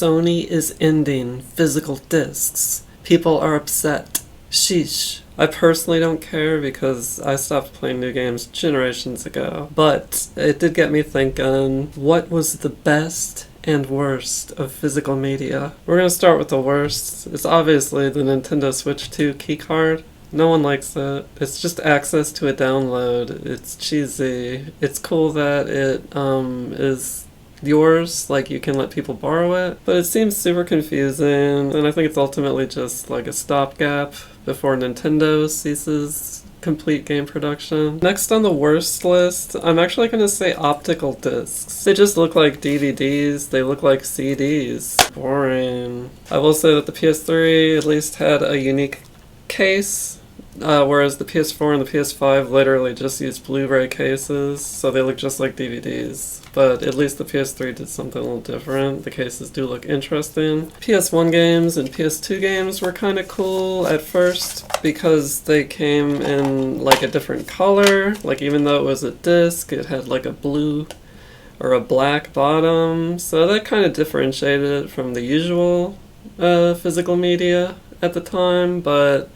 Sony is ending physical discs. People are upset. Sheesh. I personally don't care because I stopped playing new games generations ago. But it did get me thinking, what was the best and worst of physical media? We're going to start with the worst. It's obviously the Nintendo Switch 2 keycard. No one likes it. It's just access to a download. It's cheesy. It's cool that it is yours, like you can let people borrow it, but it seems super confusing, and I think it's ultimately just like a stopgap before Nintendo ceases complete game production. Next on the worst list, I'm actually going to say optical discs. They just look like DVDs, they look like CDs. Boring. I will say that the PS3 at least had a unique case, whereas the PS4 and the PS5 literally just used Blu-ray cases, so they look just like DVDs. But at least the PS3 did something a little different. The cases do look interesting. PS1 games and PS2 games were kind of cool at first because they came in like a different color. Like even though it was a disc, it had like a blue or a black bottom. So that kind of differentiated it from the usual physical media at the time. But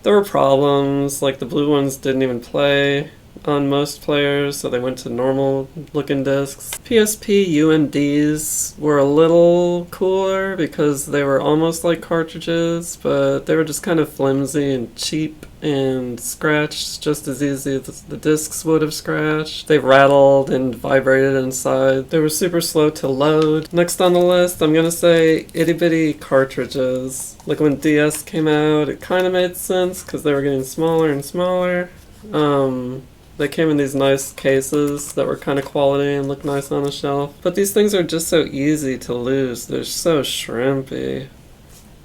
there were problems, like the blue ones didn't even play on most players, so they went to normal looking discs. PSP UMDs were a little cooler because they were almost like cartridges, but they were just kind of flimsy and cheap and scratched just as easy as the discs would have scratched. They rattled and vibrated inside. They were super slow to load. Next on the list, I'm gonna say itty bitty cartridges. Like when DS came out, it kind of made sense because they were getting smaller and smaller. They came in these nice cases that were kind of quality and looked nice on the shelf. But these things are just so easy to lose. They're so shrimpy.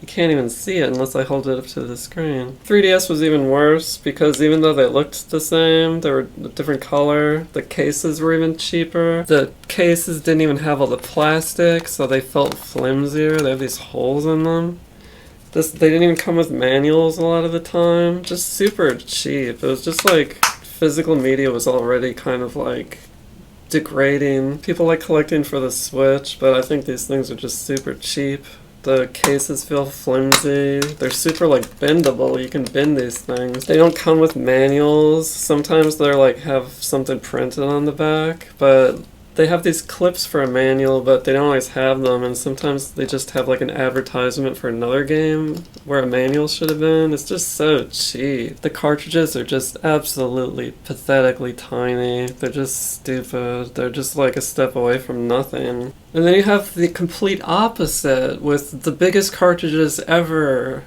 You can't even see it unless I hold it up to the screen. 3DS was even worse because even though they looked the same, they were a different color. The cases were even cheaper. The cases didn't even have all the plastic, so they felt flimsier. They have these holes in them. They didn't even come with manuals a lot of the time. Just super cheap. It was just like physical media was already kind of like degrading. People like collecting for the Switch, but I think these things are just super cheap. The cases feel flimsy. They're super like bendable. You can bend these things. They don't come with manuals. Sometimes they're like have something printed on the back, but they have these clips for a manual, but they don't always have them, and sometimes they just have like an advertisement for another game where a manual should have been. It's just so cheap. The cartridges are just absolutely pathetically tiny. They're just stupid. They're just like a step away from nothing. And then you have the complete opposite with the biggest cartridges ever.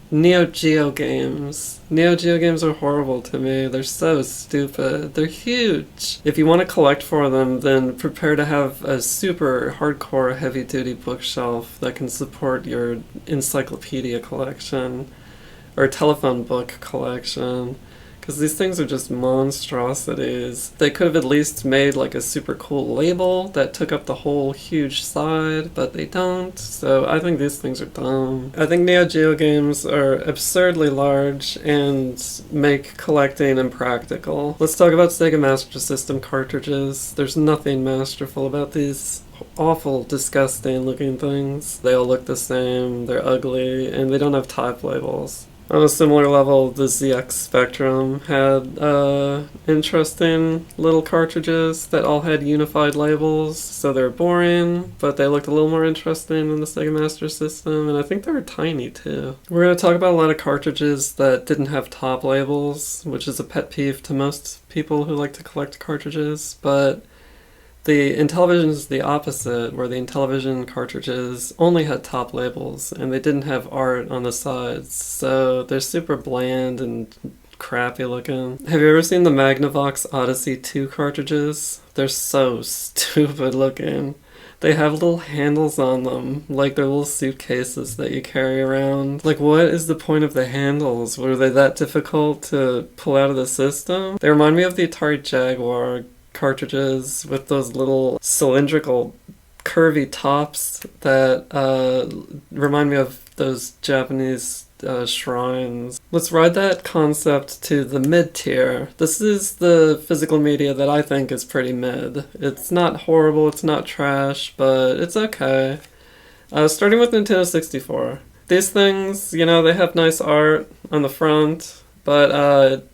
Neo Geo games. Neo Geo games are horrible to me. They're so stupid. They're huge. If you want to collect for them, then prepare to have a super hardcore heavy-duty bookshelf that can support your encyclopedia collection or telephone book collection. Because these things are just monstrosities. They could have at least made like a super cool label that took up the whole huge side, but they don't, so I think these things are dumb. I think Neo Geo games are absurdly large and make collecting impractical. Let's talk about Sega Master System cartridges. There's nothing masterful about these awful, disgusting looking things. They all look the same, they're ugly, and they don't have type labels. On a similar level, the ZX Spectrum had interesting little cartridges that all had unified labels, so they're boring, but they looked a little more interesting than the Sega Master System, and I think they were tiny too. We're going to talk about a lot of cartridges that didn't have top labels, which is a pet peeve to most people who like to collect cartridges, but the Intellivision is the opposite, where the Intellivision cartridges only had top labels, and they didn't have art on the sides, so they're super bland and crappy looking. Have you ever seen the Magnavox Odyssey 2 cartridges? They're so stupid looking. They have little handles on them, like they're little suitcases that you carry around. Like, what is the point of the handles? Were they that difficult to pull out of the system? They remind me of the Atari Jaguar cartridges with those little cylindrical curvy tops that remind me of those Japanese shrines. Let's ride that concept to the mid-tier. This is the physical media that I think is pretty mid. It's not horrible, it's not trash, but it's okay. Starting with Nintendo 64. These things, you know, they have nice art on the front, but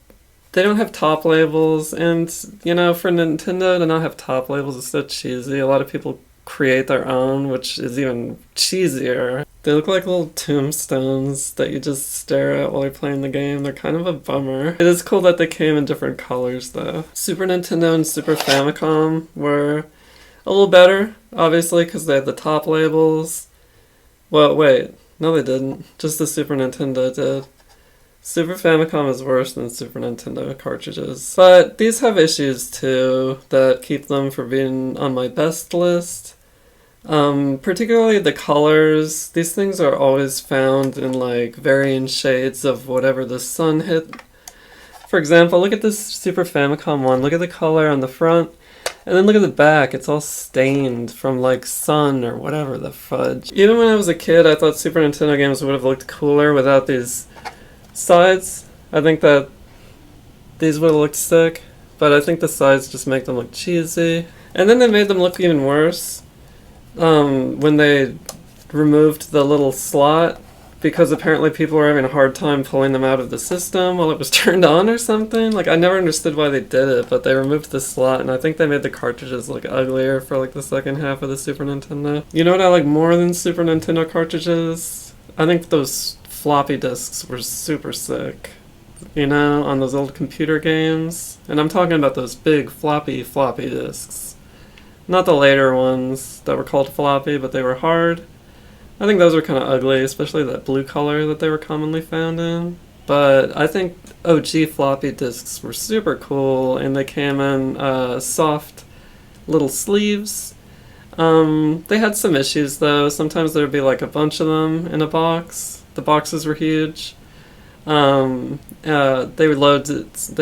they don't have top labels, and, you know, for Nintendo to not have top labels is so cheesy. A lot of people create their own, which is even cheesier. They look like little tombstones that you just stare at while you're playing the game. They're kind of a bummer. It is cool that they came in different colors, though. Super Nintendo and Super Famicom were a little better, obviously, because they had the top labels. Well, wait. No, they didn't. Just the Super Nintendo did. Super Famicom is worse than Super Nintendo cartridges. But these have issues, too, that keep them from being on my best list. Particularly the colors. These things are always found in, like, varying shades of whatever the sun hit. For example, look at this Super Famicom one. Look at the color on the front. And then look at the back, it's all stained from like sun or whatever the fudge. Even when I was a kid, I thought Super Nintendo games would have looked cooler without these sides. I think that these would have looked sick, but I think the sides just make them look cheesy. And then they made them look even worse when they removed the little slot, because apparently people were having a hard time pulling them out of the system while it was turned on or something. Like, I never understood why they did it, but they removed the slot, and I think they made the cartridges look uglier for, like, the second half of the Super Nintendo. You know what I like more than Super Nintendo cartridges? I think those floppy disks were super sick. You know, on those old computer games. And I'm talking about those big floppy disks. Not the later ones that were called floppy, but they were hard. I think those were kind of ugly, especially that blue color that they were commonly found in. But I think OG floppy disks were super cool, and they came in soft little sleeves. They had some issues, though. Sometimes there would be like a bunch of them in a box. The boxes were huge. They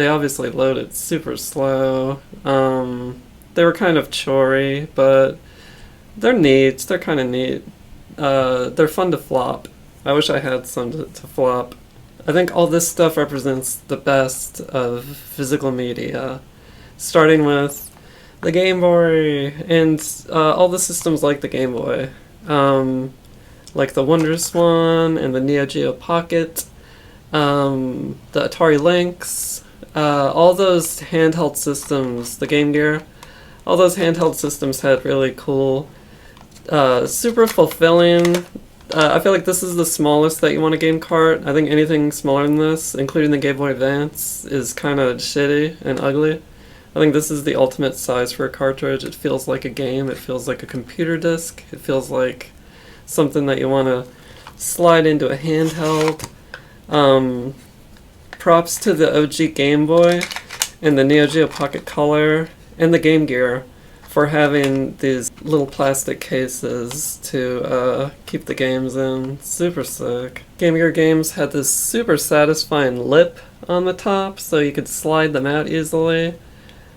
obviously loaded super slow. They were kind of chory, but they're neat. They're kind of neat. They're fun to flop. I wish I had some to flop. I think all this stuff represents the best of physical media, starting with the Game Boy and all the systems like the Game Boy, like the WonderSwan and the Neo Geo Pocket, the Atari Lynx, all those handheld systems, the Game Gear, all those handheld systems had really cool, super fulfilling. I feel like this is the smallest that you want a game cart. I think anything smaller than this, including the Game Boy Advance, is kind of shitty and ugly. I think this is the ultimate size for a cartridge. It feels like a game. It feels like a computer disc. It feels like something that you want to slide into a handheld. Props to the OG Game Boy and the Neo Geo Pocket Color and the Game Gear for having these little plastic cases to keep the games in. Super sick. Game Gear games had this super satisfying lip on the top, so you could slide them out easily.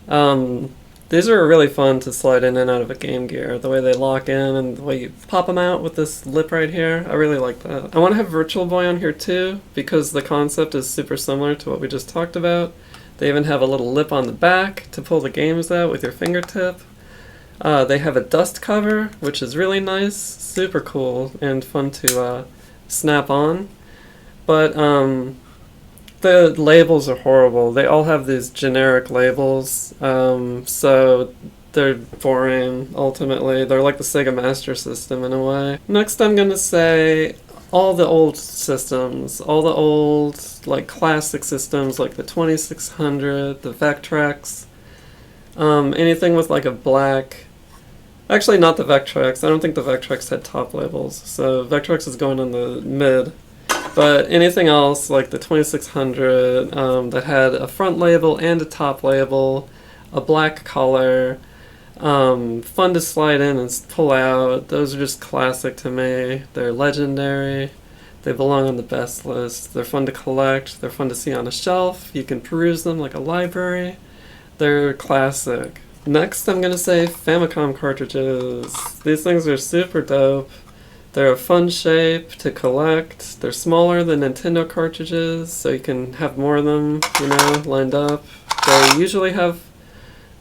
These are really fun to slide in and out of a Game Gear. The way they lock in and the way you pop them out with this lip right here. I really like that. I want to have Virtual Boy on here too, because the concept is super similar to what we just talked about. They even have a little lip on the back to pull the games out with your fingertip. They have a dust cover, which is really nice, super cool, and fun to snap on. But the labels are horrible. They all have these generic labels, so they're boring, ultimately. They're like the Sega Master System in a way. Next I'm going to say all the old systems, all the old like classic systems like the 2600, the Vectrex, anything with like a black... Actually, not the Vectrex. I don't think the Vectrex had top labels, so Vectrex is going on the mid. But anything else, like the 2600, that had a front label and a top label, a black color, fun to slide in and pull out, those are just classic to me. They're legendary. They belong on the best list. They're fun to collect. They're fun to see on a shelf. You can peruse them like a library. They're classic. Next, I'm going to say Famicom cartridges. These things are super dope. They're a fun shape to collect. They're smaller than Nintendo cartridges, so you can have more of them, you know, lined up. They usually have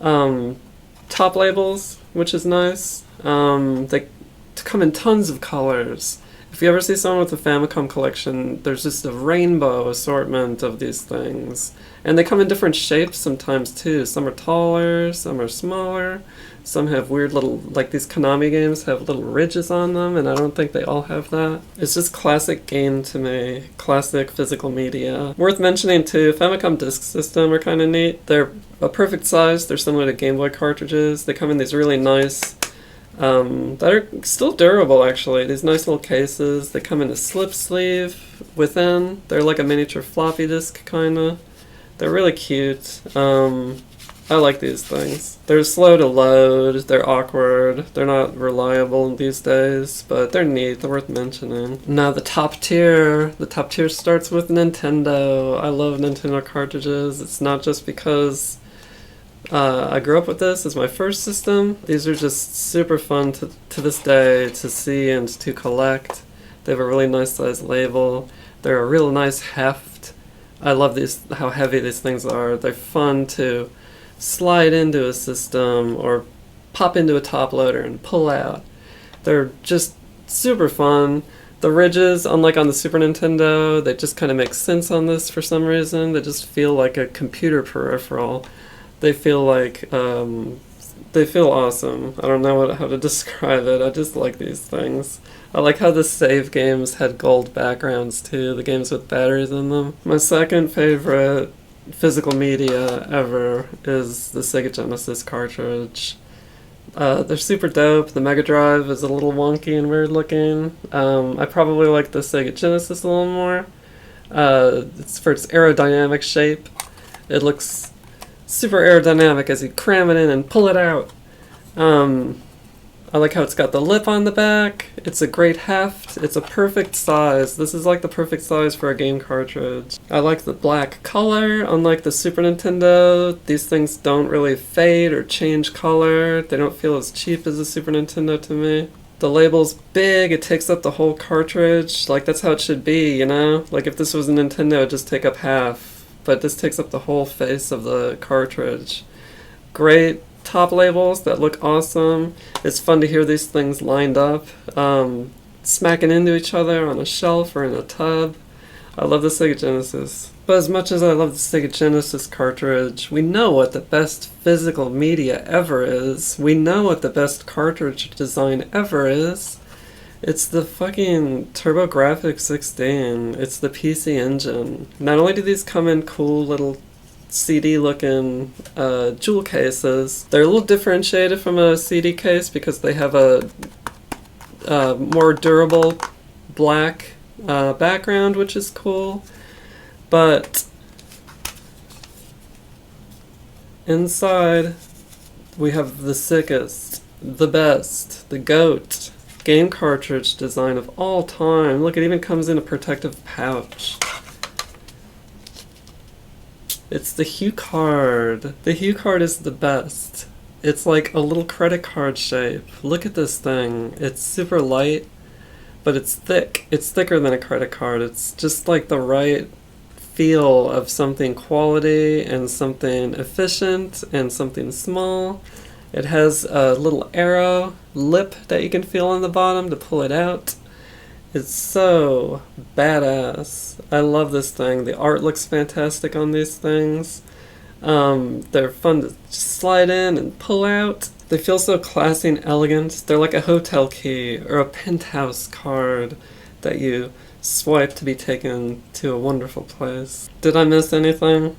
top labels, which is nice. They come in tons of colors. If you ever see someone with a Famicom collection, there's just a rainbow assortment of these things. And they come in different shapes sometimes too. Some are taller, some are smaller, some have weird little, like these Konami games have little ridges on them, and I don't think they all have that. It's just classic game to me. Classic physical media. Worth mentioning too, Famicom Disk System are kind of neat. They're a perfect size. They're similar to Game Boy cartridges. They come in these really nice that are still durable actually. These nice little cases. They come in a slip sleeve within. They're like a miniature floppy disk kinda. They're really cute. I like these things. They're slow to load, they're awkward, they're not reliable these days, but they're neat, they're worth mentioning. Now the top tier starts with Nintendo. I love Nintendo cartridges. It's not just because I grew up with this as my first system. These are just super fun to this day to see and to collect. They have a really nice size label. They're a real nice heft. I love how heavy these things are. They're fun to slide into a system or pop into a top loader and pull out. They're just super fun. The ridges, unlike on the Super Nintendo, they just kind of make sense on this for some reason. They just feel like a computer peripheral. They feel like, they feel awesome. I don't know how to describe it. I just like these things. I like how the save games had gold backgrounds too, the games with batteries in them. My second favorite physical media ever is the Sega Genesis cartridge. They're super dope. The Mega Drive is a little wonky and weird looking. I probably like the Sega Genesis a little more. It's for its aerodynamic shape. It looks super aerodynamic as you cram it in and pull it out. I like how it's got the lip on the back. It's a great heft. It's a perfect size. This is like the perfect size for a game cartridge. I like the black color. Unlike the Super Nintendo, these things don't really fade or change color. They don't feel as cheap as the Super Nintendo to me. The label's big. It takes up the whole cartridge. Like, that's how it should be, you know? Like, if this was a Nintendo, it'd just take up half. But this takes up the whole face of the cartridge. Great top labels that look awesome. It's fun to hear these things lined up, smacking into each other on a shelf or in a tub. I love the Sega Genesis. But as much as I love the Sega Genesis cartridge, we know what the best physical media ever is. We know what the best cartridge design ever is. It's the fucking TurboGrafx 16. It's the PC Engine. Not only do these come in cool little CD-looking jewel cases, they're a little differentiated from a CD case because they have a more durable black background, which is cool. But inside, we have the sickest, the best, the GOAT game cartridge design of all time. Look, it even comes in a protective pouch. It's the HuCard. The HuCard is the best. It's like a little credit card shape. Look at this thing. It's super light, but it's thick. It's thicker than a credit card. It's just like the right feel of something quality and something efficient and something small. It has a little arrow lip that you can feel on the bottom to pull it out. It's so badass. I love this thing. The art looks fantastic on these things. They're fun to slide in and pull out. They feel so classy and elegant. They're like a hotel key or a penthouse card that you swipe to be taken to a wonderful place. Did I miss anything?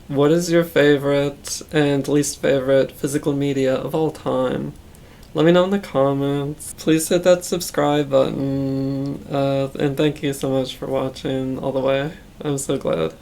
What is your favorite and least favorite physical media of all time? Let me know in the comments. Please hit that subscribe button. And thank you so much for watching all the way. I'm so glad.